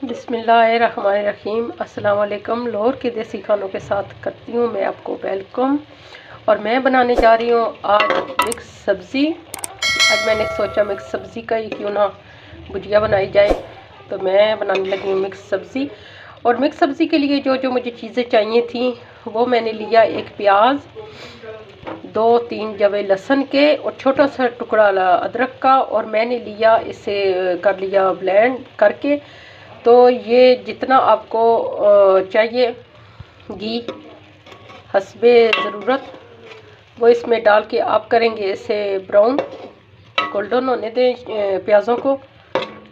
बिस्मिल्लाहिर्रहमानिर्रहीम। अस्सलाम वालेकुम। लाहौर के देसी खानों के साथ करती हूँ मैं आपको वेलकम। और मैं बनाने जा रही हूँ आज मिक्स सब्ज़ी। आज मैंने सोचा मिक्स सब्ज़ी का ही क्यों ना भुजिया बनाई जाए, तो मैं बनाने लगी हूँ मिक्स सब्ज़ी। और मिक्स सब्ज़ी के लिए जो जो मुझे चीज़ें चाहिए थी वो मैंने लिया, एक प्याज, 2-3 जवे लहसुन के और छोटा सा टुकड़ा अदरक का, और मैंने लिया इसे कर लिया ब्लेंड करके। तो ये जितना आपको चाहिए घी हस्बे ज़रूरत वो इसमें डाल के आप करेंगे इसे ब्राउन गोल्डन होने दें प्याज़ों को।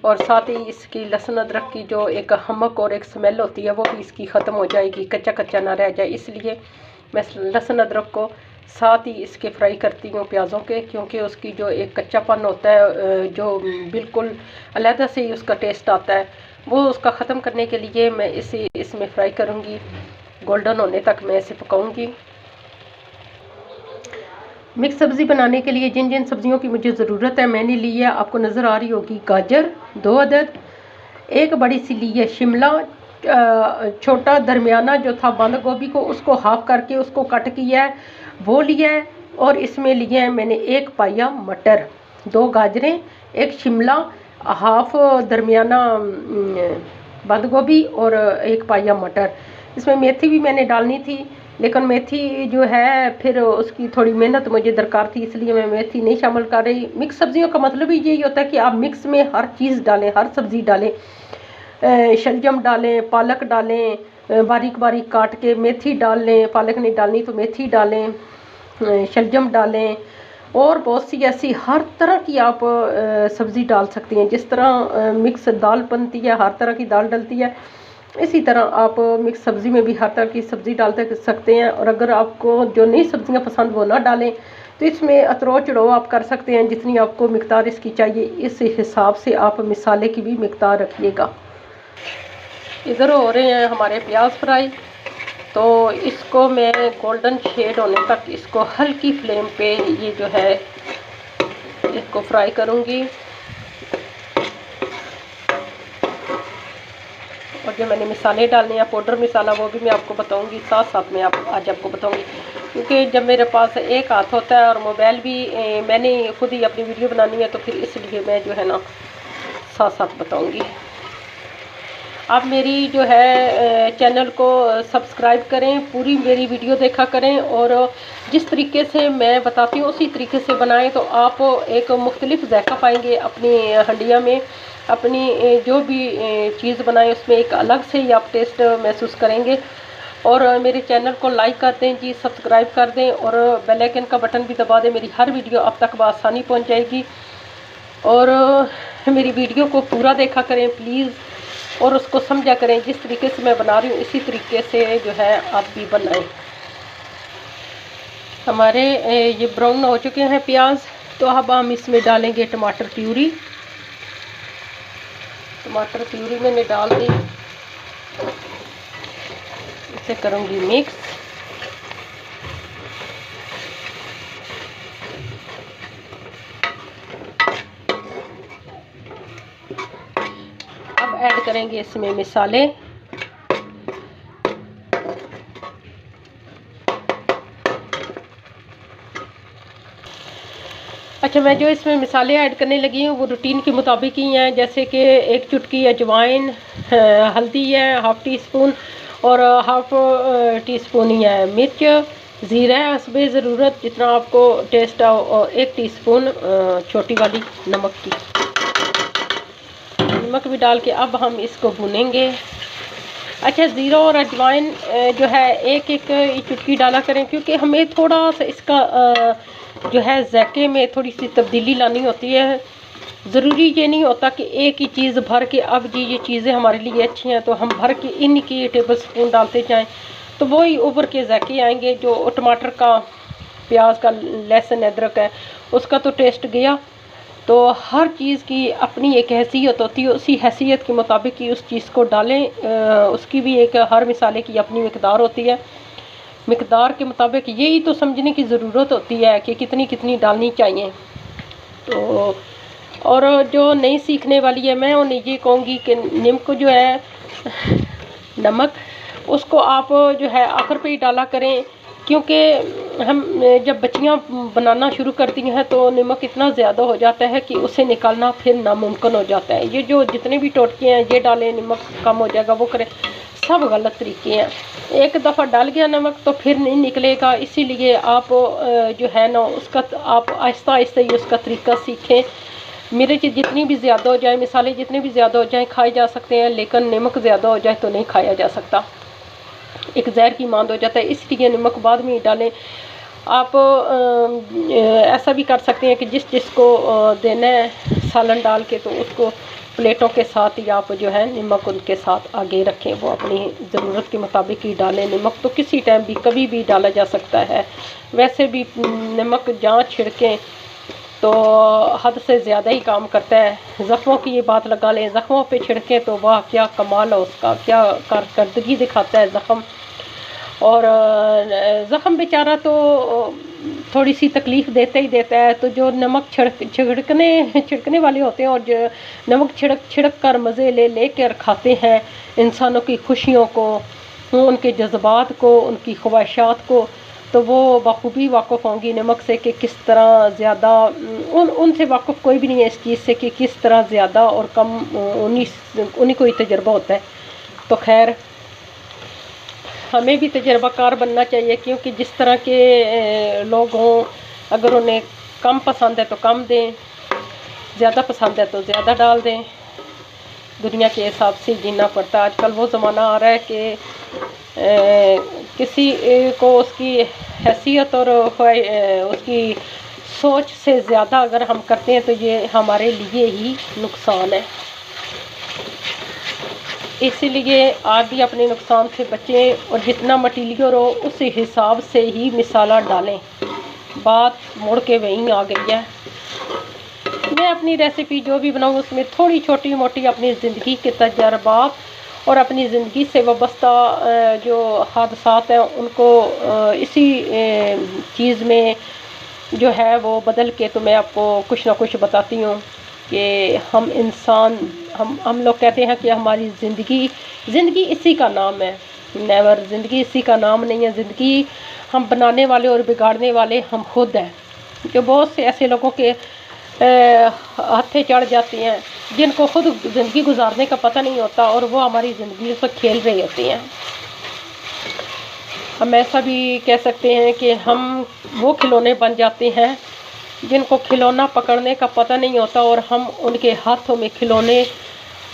और साथ ही इसकी लहसुन अदरक की जो एक हमक और एक स्मेल होती है वो भी इसकी ख़त्म हो जाएगी, कच्चा कच्चा ना रह जाए। इसलिए मैं लहसुन अदरक को साथ ही इसके फ्राई करती हूँ प्याज़ों के, क्योंकि उसकी जो एक कच्चापन होता है जो बिल्कुल अलहदा से ही उसका टेस्ट आता है, वो उसका ख़त्म करने के लिए मैं इसे इसमें फ्राई करूँगी। गोल्डन होने तक मैं इसे पकाऊँगी। मिक्स सब्ज़ी बनाने के लिए जिन जिन सब्जियों की मुझे ज़रूरत है मैंने ली है, आपको नज़र आ रही होगी। गाजर 2 अदद, एक बड़ी सी ली है शिमला, छोटा दरमियाना जो था बंद गोभी को उसको हाफ करके उसको कट किया है वो लिया है। और इसमें लिए हैं मैंने 1 पाया मटर, 2 गाजरें, 1 शिमला, हाफ दरमियाना बंद गोभी और 1 पाया मटर। इसमें मेथी भी मैंने डालनी थी, लेकिन मेथी जो है फिर उसकी थोड़ी मेहनत मुझे दरकार थी, इसलिए मैं मेथी नहीं शामिल कर रही। मिक्स सब्जियों का मतलब ही यही होता है कि आप मिक्स में हर चीज़ डालें, हर सब्ज़ी डालें, शलजम डालें, पालक डालें, बारीक बारीक काट के मेथी डाल लें, पालक नहीं डालनी तो मेथी डालें, शलजम डालें, और बहुत सी ऐसी हर तरह की आप सब्ज़ी डाल सकती हैं। जिस तरह मिक्स दाल बनती है, हर तरह की दाल डलती है, इसी तरह आप मिक्स सब्ज़ी में भी हर तरह की सब्ज़ी डाल सकते हैं। और अगर आपको जो नई सब्ज़ियां पसंद वो ना डालें तो इसमें अतरो चढ़ो आप कर सकते हैं, जितनी आपको मिकदार इसकी चाहिए इस हिसाब से आप मिसाले की भी मिकदार रखिएगा। इधर हो रहे हैं हमारे प्याज फ्राई, तो इसको मैं गोल्डन शेड होने तक इसको हल्की फ्लेम पे ये जो है इसको फ्राई करूँगी। और जो मैंने मिसाले डालने हैं पाउडर मसाला वो भी मैं आपको बताऊंगी, साथ साथ में आज आपको बताऊंगी, क्योंकि जब मेरे पास एक हाथ होता है और मोबाइल भी मैंने खुद ही अपनी वीडियो बनानी है, तो फिर इसलिए मैं जो है ना साथ साथ बताऊंगी। आप मेरी जो है चैनल को सब्सक्राइब करें, पूरी मेरी वीडियो देखा करें, और जिस तरीके से मैं बताती हूँ उसी तरीके से बनाएं, तो आप एक मुख्तलिफ जायका पाएंगे अपनी हंडिया में। अपनी जो भी चीज़ बनाएं उसमें एक अलग से ही आप टेस्ट महसूस करेंगे। और मेरे चैनल को लाइक कर दें जी, सब्सक्राइब कर दें, और बेल आइकन का बटन भी दबा दें, मेरी हर वीडियो आप तक बआसानी पहुँच जाएगी। और मेरी वीडियो को पूरा देखा करें प्लीज़, और उसको समझा करें। जिस तरीके से मैं बना रही हूँ इसी तरीके से जो है आप भी बनाएं। हमारे ये ब्राउन हो चुके हैं प्याज, तो अब हम इसमें डालेंगे टमाटर प्यूरी। टमाटर प्यूरी मैंने डाल दी, इसे करूँगी मिक्स। अब ऐड करेंगे इसमें मिसाले। अच्छा, मैं जो इसमें मिसाले ऐड करने लगी हूँ वो रूटीन के मुताबिक ही हैं, जैसे कि 1 चुटकी अजवाइन, हल्दी है हाफ़ टी स्पून, और हाफ़ टी स्पून ही है मिर्च, ज़ीरा है हस्बे ज़रूरत जितना आपको टेस्ट हो, और 1 टीस्पून छोटी वाली नमक की, नमक भी डाल के अब हम इसको भूनेंगे। अच्छा, ज़ीरा और अजवाइन जो है एक एक चुटकी डाला करें, क्योंकि हमें थोड़ा सा इसका जो है जायके में थोड़ी सी तब्दीली लानी होती है। ज़रूरी ये नहीं होता कि एक ही चीज़ भर के अब जी ये चीज़ें हमारे लिए अच्छी हैं तो हम भर के इनकी टेबल स्पून डालते जाएं, तो वही उभर के जायके आएंगे। जो टमाटर का, प्याज का, लहसुन अदरक है उसका तो टेस्ट गया। तो हर चीज़ की अपनी एक हैसियत होती है, उसी हैसियत के मुताबिक ही उस चीज़ को डालें। उसकी भी एक हर मिसाले की अपनी मिकदार होती है, मिकदार के मुताबिक यही तो समझने की ज़रूरत होती है कि कितनी कितनी डालनी चाहिए। तो और जो नहीं सीखने वाली है, मैं उन्हें ये कहूँगी कि नमक जो है नमक उसको आप जो है आखिर पे ही डाला करें, क्योंकि हम जब बच्चियां बनाना शुरू करती हैं तो नमक इतना ज़्यादा हो जाता है कि उसे निकालना फिर नामुमकिन हो जाता है। ये जो जितने भी टोटके हैं, ये डालें नमक कम हो जाएगा, वो करें, सब गलत तरीके हैं। एक दफ़ा डाल गया नमक तो फिर नहीं निकलेगा। इसीलिए आप जो है ना उसका आप आहिस्ता आहिस्ता ही उसका तरीका सीखें। मिर्च जितनी भी ज़्यादा हो जाए, मिसाले जितने भी ज़्यादा हो जाए खाए जा सकते हैं, लेकिन नमक ज़्यादा हो जाए तो नहीं खाया जा सकता, एक जहर की मांद हो जाता है। इसलिए नमक बाद में ही डालें। आप ऐसा भी कर सकते हैं कि जिसको देना है सालन डाल के, तो उसको प्लेटों के साथ ही आप जो है नमक उनके साथ आगे रखें, वो अपनी ज़रूरत के मुताबिक ही डालें। नमक तो किसी टाइम भी कभी भी डाला जा सकता है। वैसे भी नमक जहाँ छिड़कें तो हद से ज़्यादा ही काम करता है। ज़ख्मों की ये बात लगा लें, ज़ख्मों पे छिड़कें तो वाह क्या कमाल है उसका, क्या कारकर्दगी दिखाता है ज़ख्म। और ज़ख्म बेचारा तो थोड़ी सी तकलीफ़ देता ही देता है। तो जो नमक छिड़कने वाले होते हैं और जो नमक छिड़क कर मज़े ले कर खाते हैं इंसानों की खुशियों को, उनके जज्बात को, उनकी ख्वाहिशात को, तो वो बखूबी वाक़ुफ़ होंगी नमक से कि किस तरह ज़्यादा उनसे वाक़ुफ़ कोई भी नहीं है इस चीज़ से कि किस तरह ज़्यादा और कम उन्हीं को ही तजुर्बा होता है। तो खैर हमें भी तजर्बाकार बनना चाहिए, क्योंकि जिस तरह के लोग हों, अगर उन्हें कम पसंद है तो कम दें, ज़्यादा पसंद है तो ज़्यादा डाल दें। दुनिया के हिसाब से जीना पड़ता है। आजकल वो ज़माना आ रहा है कि किसी को उसकी हैसियत और उसकी सोच से ज़्यादा अगर हम करते हैं तो ये हमारे लिए ही नुकसान है। इसीलिए आप भी अपने नुकसान से बचें और जितना मटीरियल हो उस हिसाब से ही मिसाला डालें। बात मुड़ के वहीं आ गई है। मैं अपनी रेसिपी जो भी बनाऊँ उसमें थोड़ी छोटी मोटी अपनी ज़िंदगी के तजर्बात और अपनी ज़िंदगी से वाबस्ता जो हादसात हैं उनको इसी चीज़ में जो है वो बदल के तो मैं आपको कुछ ना कुछ बताती हूँ कि हम इंसान हम लोग कहते हैं कि हमारी ज़िंदगी इसी का नाम है। नेवर, ज़िंदगी इसी का नाम नहीं है। ज़िंदगी हम बनाने वाले और बिगाड़ने वाले हम खुद हैं। जो बहुत से ऐसे लोगों के हत्थे चढ़ जाती हैं जिनको खुद ज़िंदगी गुजारने का पता नहीं होता और वो हमारी ज़िंदगी पर खेल रहे होते हैं। हम ऐसा भी कह सकते हैं कि हम वो खिलौने बन जाते हैं जिनको खिलौना पकड़ने का पता नहीं होता और हम उनके हाथों में खिलौने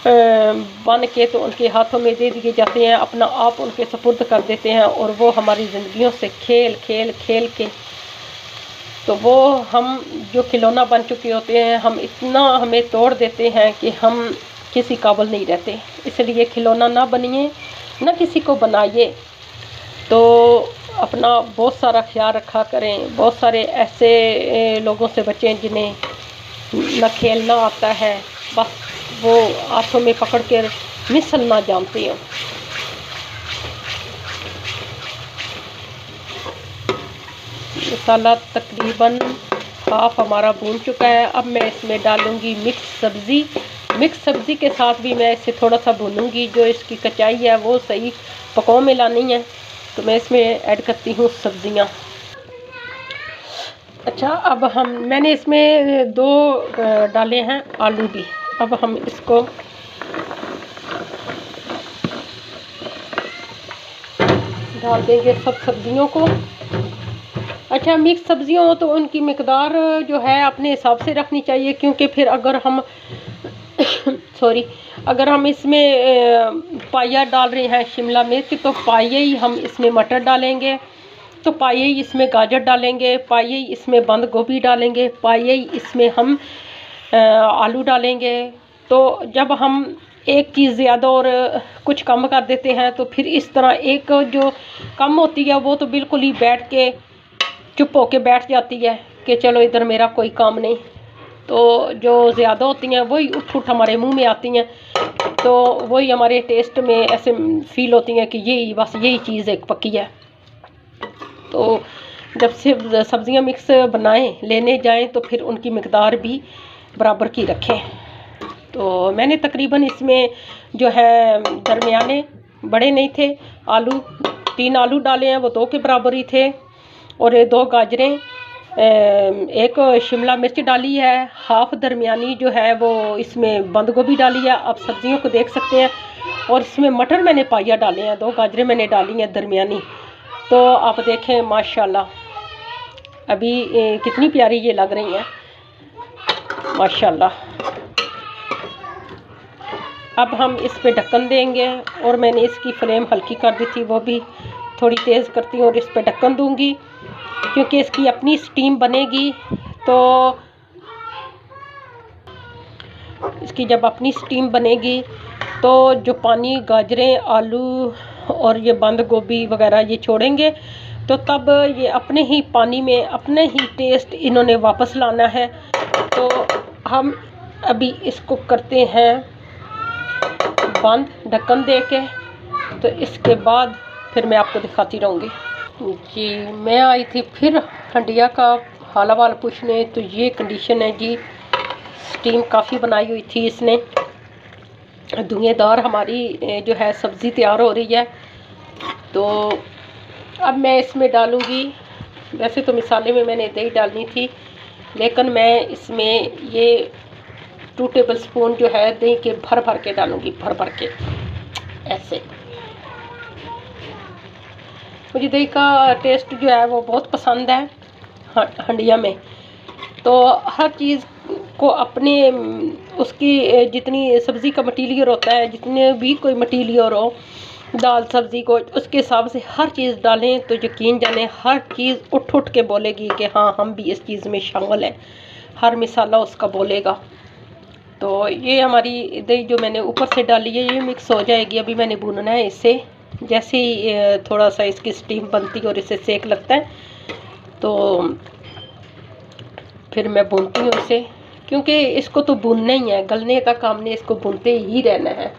बन के तो उनके हाथों में दे दिए जाते हैं, अपना आप उनके सुपुर्द कर देते हैं और वो हमारी ज़िंदगियों से खेल के तो वो हम जो खिलौना बन चुके होते हैं हम इतना हमें तोड़ देते हैं कि हम किसी काबिल नहीं रहते। इसलिए खिलौना ना बनिए, ना किसी को बनाइए। तो अपना बहुत सारा ख्याल रखा करें। बहुत सारे ऐसे लोगों से बचें जिन्हें न खेलना आता है, बस वो हाथों में पकड़ कर मिसलना जानते हो। मसाला तकरीबन हाफ हमारा भून चुका है। अब मैं इसमें डालूंगी मिक्स सब्ज़ी के साथ भी मैं इसे थोड़ा सा भूनूंगी। जो इसकी कचाई है वो सही पकाओ में लानी है, तो मैं इसमें ऐड करती हूँ सब्ज़ियाँ। अच्छा, अब मैंने इसमें 2 डाले हैं आलू भी। अब हम इसको डाल देंगे सब सब्जियों को। अच्छा, मिक्स सब्जियां हो तो उनकी मिकदार जो है अपने हिसाब से रखनी चाहिए, क्योंकि फिर अगर हम अगर हम इसमें पाया डाल रहे हैं शिमला मिर्च, तो पाया ही हम इसमें मटर डालेंगे, तो पाया ही इसमें गाजर डालेंगे, पाया ही इसमें बंद गोभी डालेंगे, पाया ही इसमें हम आलू डालेंगे। तो जब हम एक चीज़ ज़्यादा और कुछ कम कर देते हैं तो फिर इस तरह एक जो कम होती है वो तो बिल्कुल ही बैठ के चुप होके बैठ जाती है कि चलो इधर मेरा कोई काम नहीं। तो जो ज़्यादा होती हैं वही उठ हमारे मुंह में आती हैं, तो वही हमारे टेस्ट में ऐसे फील होती हैं कि यही चीज़ एक पकी है। तो जब से सब्ज़ियाँ मिक्स बनाएं लेने जाएं तो फिर उनकी मिकदार भी बराबर की रखें। तो मैंने तकरीबन इसमें जो है दरमियाने, बड़े नहीं थे, आलू 3 आलू डाले हैं, वो 2 के बराबर ही थे, और ये 2 गाजरें, एक शिमला मिर्च डाली है, हाफ दरमियानी जो है वो इसमें बंद गोभी डाली है, आप सब्जियों को देख सकते हैं। और इसमें मटर मैंने पाया डाले हैं, 2 गाजरें मैंने डाली हैं दरमियानी। तो आप देखें माशाल्लाह अभी कितनी प्यारी ये लग रही हैं माशाल्लाह। अब हम इस पे ढक्कन देंगे, और मैंने इसकी फ्लेम हल्की कर दी थी, वो भी थोड़ी तेज़ करती हूँ और इस पे ढक्कन दूंगी, क्योंकि इसकी अपनी स्टीम बनेगी। तो इसकी जब अपनी स्टीम बनेगी तो जो पानी गाजरें, आलू और ये बंद गोभी वगैरह ये छोड़ेंगे, तो तब ये अपने ही पानी में अपने ही टेस्ट इन्होंने वापस लाना है। तो हम अभी इसको करते हैं बंद ढक्कन दे के। तो इसके बाद फिर मैं आपको दिखाती रहूँगी। जी मैं आई थी फिर हंडिया का हाल हवाल पूछने। तो ये कंडीशन है जी, स्टीम काफ़ी बनाई हुई थी इसने, धुएंदार हमारी जो है सब्ज़ी तैयार हो रही है। तो अब मैं इसमें डालूँगी, वैसे तो मिसाले में मैंने दही डालनी थी, लेकिन मैं इसमें ये 2 टेबल स्पून जो है दही के भर भर के डालूँगी, भर भर के ऐसे। मुझे दही का टेस्ट जो है वो बहुत पसंद है हंडिया में। तो हर चीज़ को अपने उसकी जितनी सब्ज़ी का मटीरियल होता है, जितने भी कोई मटीरियल हो दाल सब्ज़ी को, उसके हिसाब से हर चीज़ डालें। तो यकीन जाने हर चीज़ उठ उठ के बोलेगी कि हाँ हम भी इस चीज़ में शामिल हैं, हर मिसाला उसका बोलेगा। तो ये हमारी दही जो मैंने ऊपर से डाली है ये मिक्स हो जाएगी। अभी मैंने भूनना है इसे, जैसे ही थोड़ा सा इसकी स्टीम बनती है और इसे सेक लगता है तो फिर मैं भूनती हूँ इसे, क्योंकि इसको तो भूनना ही है, गलने का काम नहीं, इसको भूनते ही रहना है।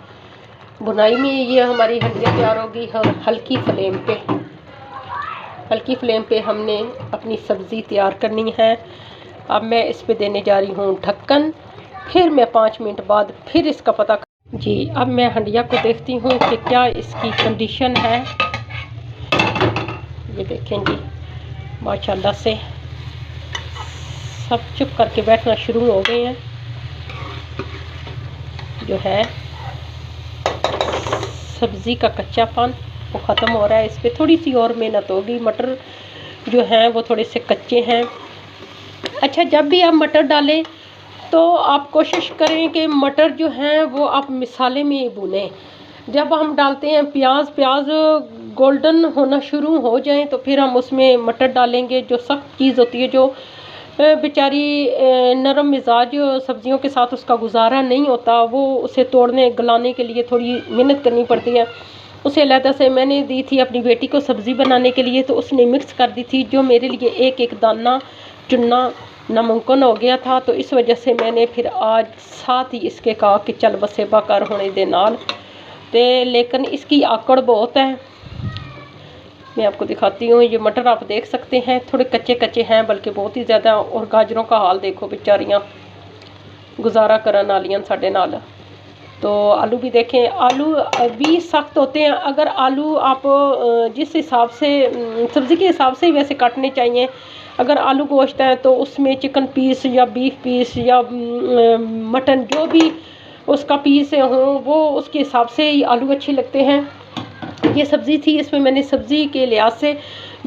बुनाई में ये हमारी हंडिया तैयार होगी हल्की फ्लेम पे। हल्की फ्लेम पे हमने अपनी सब्ज़ी तैयार करनी है। अब मैं इस पे देने जा रही हूँ ढक्कन, फिर मैं 5 मिनट बाद फिर इसका पता जी। अब मैं हंडिया को देखती हूँ कि क्या इसकी कंडीशन है। ये देखें जी माशाल्लाह से सब चुप करके बैठना शुरू हो गए हैं। जो है सब्ज़ी का कच्चापन वो ख़त्म हो रहा है। इस पर थोड़ी सी और मेहनत होगी, मटर जो हैं वो थोड़े से कच्चे हैं। अच्छा, जब भी आप मटर डालें तो आप कोशिश करें कि मटर जो हैं वो आप मिसाले में ही भूनें। जब हम डालते हैं प्याज गोल्डन होना शुरू हो जाए तो फिर हम उसमें मटर डालेंगे। जो सख्त चीज़ होती है, जो बेचारी नरम मिजाज सब्जियों के साथ उसका गुजारा नहीं होता, वो उसे तोड़ने गलाने के लिए थोड़ी मेहनत करनी पड़ती है। उसे अलहदा से मैंने दी थी अपनी बेटी को सब्ज़ी बनाने के लिए, तो उसने मिक्स कर दी थी, जो मेरे लिए एक एक दाना चुनना नामुमकिन हो गया था। तो इस वजह से मैंने फिर आज साथ ही इसके कहा कि चल बसेबा कर होने दे नाल ते, लेकिन इसकी आकड़ बहुत है। मैं आपको दिखाती हूँ, ये मटर आप देख सकते हैं थोड़े कच्चे कच्चे हैं, बल्कि बहुत ही ज़्यादा। और गाजरों का हाल देखो, बेचारियाँ गुजारा करन वालियां साडे नाल। तो आलू भी देखें, आलू भी सख्त होते हैं। अगर आलू आप जिस हिसाब से सब्ज़ी के हिसाब से ही वैसे काटने चाहिए। अगर आलू गोश्त है तो उसमें चिकन पीस या बीफ पीस या मटन जो भी उसका पीस हो, वो उसके हिसाब से ही आलू अच्छे लगते हैं। ये सब्ज़ी थी, इसमें मैंने सब्ज़ी के लिहाज से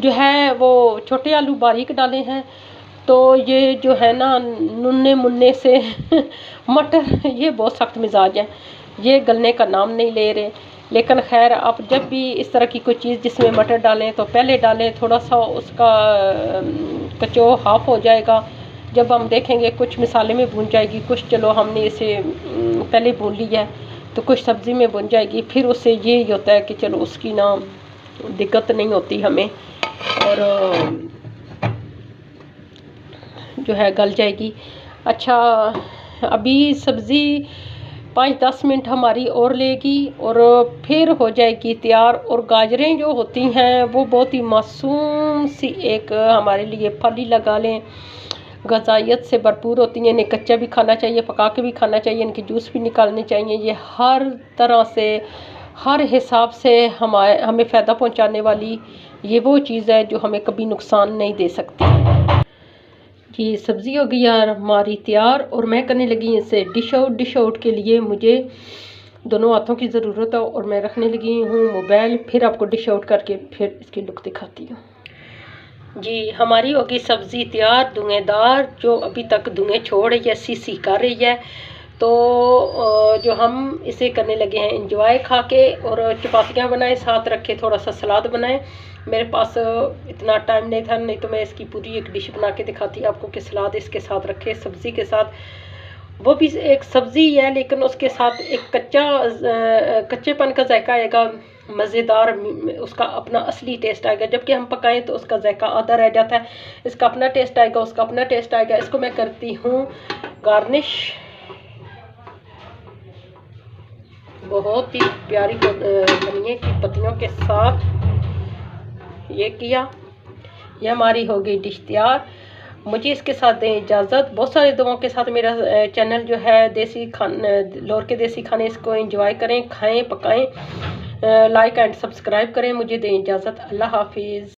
जो है वो छोटे आलू बारीक डाले हैं। तो ये जो है ना नुन्ने मुन्ने से मटर ये बहुत सख्त मिजाज है, ये गलने का नाम नहीं ले रहे। लेकिन खैर, आप जब भी इस तरह की कोई चीज़ जिसमें मटर डालें तो पहले डालें, थोड़ा सा उसका कचो हाफ हो जाएगा। जब हम देखेंगे कुछ मिसाले में भून जाएगी, कुछ चलो हमने इसे पहले भून लिया है, तो कुछ सब्ज़ी में भून जाएगी। फिर उससे ये होता है कि चलो उसकी ना दिक्कत नहीं होती हमें, और जो है गल जाएगी। अच्छा, अभी सब्ज़ी 5-10 मिनट हमारी और लेगी और फिर हो जाएगी तैयार। और गाजरें जो होती हैं वो बहुत ही मासूम सी एक हमारे लिए फली लगा लें, ग़िज़ाइयत से भरपूर होती हैं। इन्हें कच्चा भी खाना चाहिए, पका के भी खाना चाहिए, इनके जूस भी निकालने चाहिए। ये हर तरह से, हर हिसाब से हमें फ़ायदा पहुंचाने वाली ये वो चीज़ है जो हमें कभी नुकसान नहीं दे सकती। ये सब्ज़ी हो गई यार हमारी तैयार और मैं करने लगी इसे डिश आउट। डिश आउट के लिए मुझे दोनों हाथों की ज़रूरत है और मैं रखने लगी हूँ मोबाइल। फिर आपको डिश आउट करके फिर इसकी लुक दिखाती हूँ। जी हमारी होगी सब्ज़ी तैयार धुएँदार, जो अभी तक धुएँ छोड़ रही है, सी कर रही है। तो जो हम इसे करने लगे हैं एंजॉय खा के, और चपातियाँ बनाए, साथ रखे थोड़ा सा सलाद बनाए। मेरे पास इतना टाइम नहीं था, नहीं तो मैं इसकी पूरी एक डिश बना के दिखाती आपको कि सलाद इसके साथ रखे, सब्ज़ी के साथ। वो भी एक सब्ज़ी है लेकिन उसके साथ एक कच्चेपन का जायका आएगा, मज़ेदार, उसका अपना असली टेस्ट आएगा। जबकि हम पकाएं तो उसका जायका आधा रह जाता है, इसका अपना टेस्ट आएगा, उसका अपना टेस्ट आएगा। इसको मैं करती हूँ गार्निश, बहुत ही प्यारी धनिया की पत्तियों के साथ ये किया। ये हमारी हो गई डिश तैयार। मुझे इसके साथ दें इजाज़त। बहुत सारे दुआओं के साथ मेरा चैनल जो है देसी लाहौर के देसी खाने, इसको एंजॉय करें, खाएं, पकाएं, लाइक एंड सब्सक्राइब करें। मुझे दें इजाज़त। अल्लाह हाफिज़।